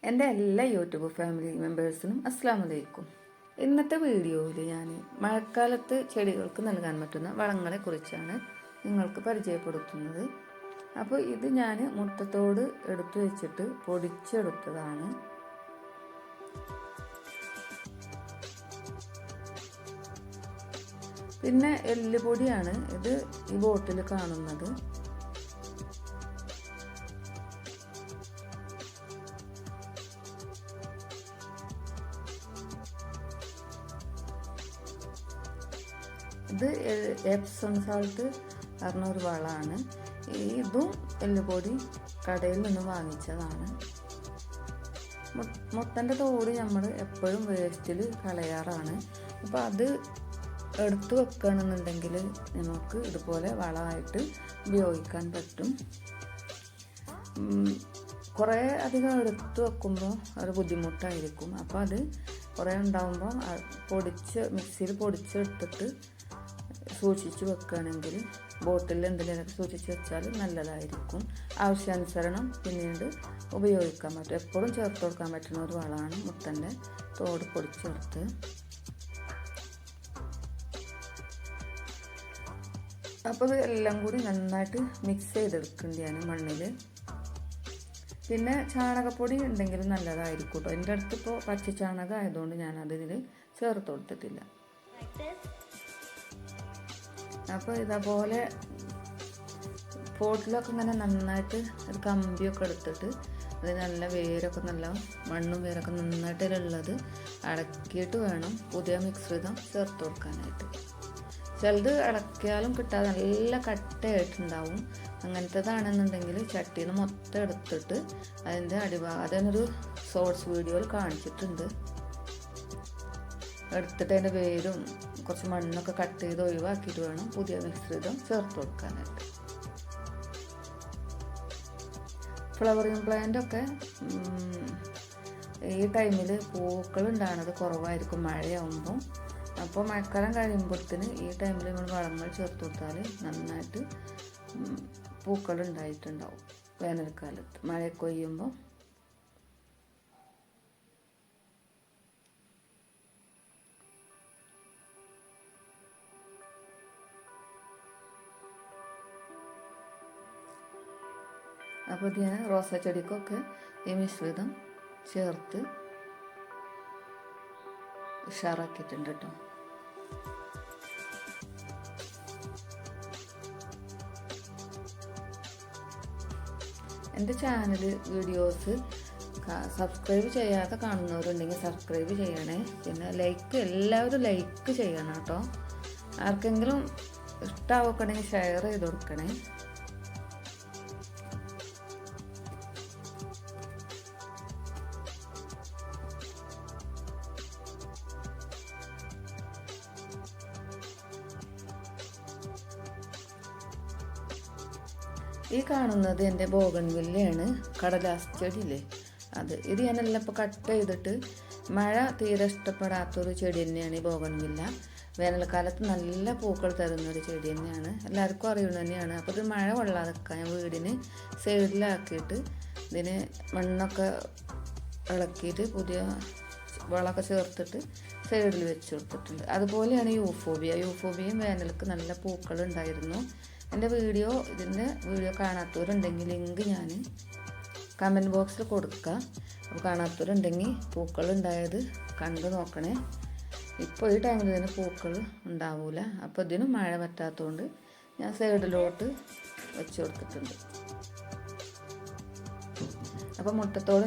എൻ്റെ എല്ലാ YouTube family മെമ്പേഴ്സിനും അസ്സലാമു അലൈക്കും. ഇന്നത്തെ വീഡിയോയിൽ ഞാൻ മഴക്കാലത്ത് ചെടികൾക്ക് നൽകാൻ പറ്റുന്ന വളങ്ങളെക്കുറിച്ചാണ് നിങ്ങൾക്ക് പരിചയപ്പെടുത്തുന്നത്. അപ്പോൾ ഇത് ഞാൻ മുട്ടത്തോട് എടുത്തു വെച്ചിട്ട് പൊടിച്ചെടുത്തതാണ്. പിന്നെ എല്ലുപൊടിയാണ് ഇത് ഈ ബോട്ടിൽ കാണുന്നത്. ഇത് എപ്സം സാൾട്ട് പറഞ്ഞ ഒരു വളമാണ്. ഇതും എല്ലുപൊടി കടയിൽ നിന്ന് വാങ്ങിച്ചതാണ്. മുട്ടൻ്റെ തോട് നമ്മൾ എപ്പോഴും വേസ്റ്റിൽ കളയാറാണ്. അപ്പോൾ അത് എടുത്തു വെക്കണമെന്നുണ്ടെങ്കിൽ നമുക്ക് ഇതുപോലെ വളമായിട്ട് ഉപയോഗിക്കാൻ പറ്റും. കുറേ അധികം എടുത്തു വെക്കുമ്പോൾ അത് ബുദ്ധിമുട്ടായിരിക്കും. അപ്പോൾ അത് കുറേ ഉണ്ടാകുമ്പോൾ മിക്സിയിൽ പൊടിച്ചെടുത്തിട്ട് സൂക്ഷിച്ച് വെക്കുകയാണെങ്കിൽ ബോട്ടിൽ എന്തെങ്കിലുമൊക്കെ സൂക്ഷിച്ച് വെച്ചാൽ നല്ലതായിരിക്കും. ആവശ്യാനുസരണം പിന്നീട് ഉപയോഗിക്കാൻ പറ്റും. എപ്പോഴും ചേർത്ത് കൊടുക്കാൻ പറ്റുന്ന ഒരു വളമാണ് മുട്ടൻ്റെ തോട് പൊടിച്ചെടുത്ത്. അപ്പോൾ ഇത് എല്ലാം കൂടി നന്നായിട്ട് മിക്സ് ചെയ്തെടുക്കേണ്ടതാണ് മണ്ണിൽ. പിന്നെ ചാണകപ്പൊടി ഉണ്ടെങ്കിലും നല്ലതായിരിക്കും കേട്ടോ. എൻ്റെ അടുത്തിപ്പോൾ പച്ച ചാണകം ആയതുകൊണ്ട് ഞാനതിൽ ചേർത്ത് കൊടുത്തിട്ടില്ല. അപ്പോൾ ഇതേപോലെ പോട്ടിലൊക്കെ ഇങ്ങനെ നന്നായിട്ട് ഒരു കമ്പിയൊക്കെ എടുത്തിട്ട് അത് നല്ല വേരൊക്കെ നല്ല മണ്ണും വേരൊക്കെ നന്നായിട്ടുള്ളത് അടക്കിയിട്ട് വേണം പുതിയ മിശ്രിതം ചേർത്ത് കൊടുക്കാനായിട്ട്. ചിലത് ഇളക്കിയാലും കിട്ടാതെ നല്ല കട്ടയായിട്ടുണ്ടാവും. അങ്ങനത്തേതാണെന്നുണ്ടെങ്കിൽ ചട്ടിയിൽ നിന്ന് മൊത്തം എടുത്തിട്ട് അതിൻ്റെ അടിഭാഗം അതിനൊരു ഷോർട്സ് വീഡിയോയിൽ കാണിച്ചിട്ടുണ്ട്. എടുത്തിട്ട് അതിൻ്റെ വേരും കുറച്ച് മണ്ണൊക്കെ കട്ട് ചെയ്ത് ഒഴിവാക്കിയിട്ട് വേണം പുതിയ മിശ്രിതം ചേർത്ത് കൊടുക്കാനായിട്ട്. ഫ്ലവറിങ് പ്ലാന്റൊക്കെ ഈ ടൈമിൽ പൂക്കൾ ഉണ്ടാകുന്നത് കുറവായിരിക്കും മഴയാകുമ്പോൾ. അപ്പോൾ മഴക്കാലം കഴിയുമ്പോഴത്തേന് ഈ ടൈമിൽ നമ്മൾ വളങ്ങൾ ചേർത്ത് കൊടുത്താൽ നന്നായിട്ട് പൂക്കൾ ഉണ്ടായിട്ടുണ്ടാവും. വേനൽക്കാലത്ത് മഴയൊക്കെ കൊയ്യുമ്പോൾ അപ്പോൾ ഞാൻ റോസാ ചെടിക്കൊക്കെ ഈ മിശ്രിതം ചേർത്ത് ഉഷാറാക്കിയിട്ടുണ്ട് കേട്ടോ. എൻ്റെ ചാനൽ വീഡിയോസ് സബ്സ്ക്രൈബ് ചെയ്യാതെ കാണുന്നവരുണ്ടെങ്കിൽ സബ്സ്ക്രൈബ് ചെയ്യണേ. പിന്നെ എല്ലാവരും ലൈക്ക് ചെയ്യണം കേട്ടോ. ആർക്കെങ്കിലും ഇഷ്ടമാവണമെങ്കിൽ ഷെയർ ചെയ്ത് കൊടുക്കണേ. ഈ കാണുന്നത് എൻ്റെ ബോഗൺവില്ലയാണ്, കടലാസ് ചെടിയില്ലേ ഇത് ഞാനെല്ലാം ഇപ്പോൾ കട്ട് ചെയ്തിട്ട്. മഴ തീരെ ഇഷ്ടപ്പെടാത്തൊരു ചെടി തന്നെയാണ് ഈ ബോഗൺവില്ല. വേനൽക്കാലത്ത് നല്ല പൂക്കൾ തരുന്നൊരു ചെടി തന്നെയാണ്, എല്ലാവർക്കും അറിയുന്നത് തന്നെയാണ്. അപ്പോൾ ഇത് മഴ കൊള്ളാതെക്കാൻ ഞാൻ വീടിന് സൈഡിലാക്കിയിട്ട് ഇതിന് മണ്ണൊക്കെ ഇളക്കിയിട്ട് പുതിയ വളമൊക്കെ ചേർത്തിട്ട് സൈഡിൽ വെച്ച് കൊടുത്തിട്ടുണ്ട്. അതുപോലെയാണ് യൂഫോബിയയും വേനൽക്ക് നല്ല പൂക്കൾ ഉണ്ടായിരുന്നു. ഇതിൻ്റെ വീഡിയോ കാണാത്തവരുണ്ടെങ്കിൽ ലിങ്ക് ഞാൻ കമൻറ്റ് ബോക്സിൽ കൊടുക്കുക. അപ്പോൾ കാണാത്തവരുണ്ടെങ്കിൽ പൂക്കൾ ഉണ്ടായത് കണ്ടു നോക്കണേ. ഇപ്പോൾ ഈ ടൈമിൽ ഇതിന് പൂക്കൾ ഉണ്ടാവില്ല. അപ്പോൾ ഇതിന് മഴ പറ്റാത്തതുകൊണ്ട് ഞാൻ സൈഡിലോട്ട് വെച്ച് കൊടുത്തിട്ടുണ്ട്. അപ്പോൾ മുട്ടത്തോട്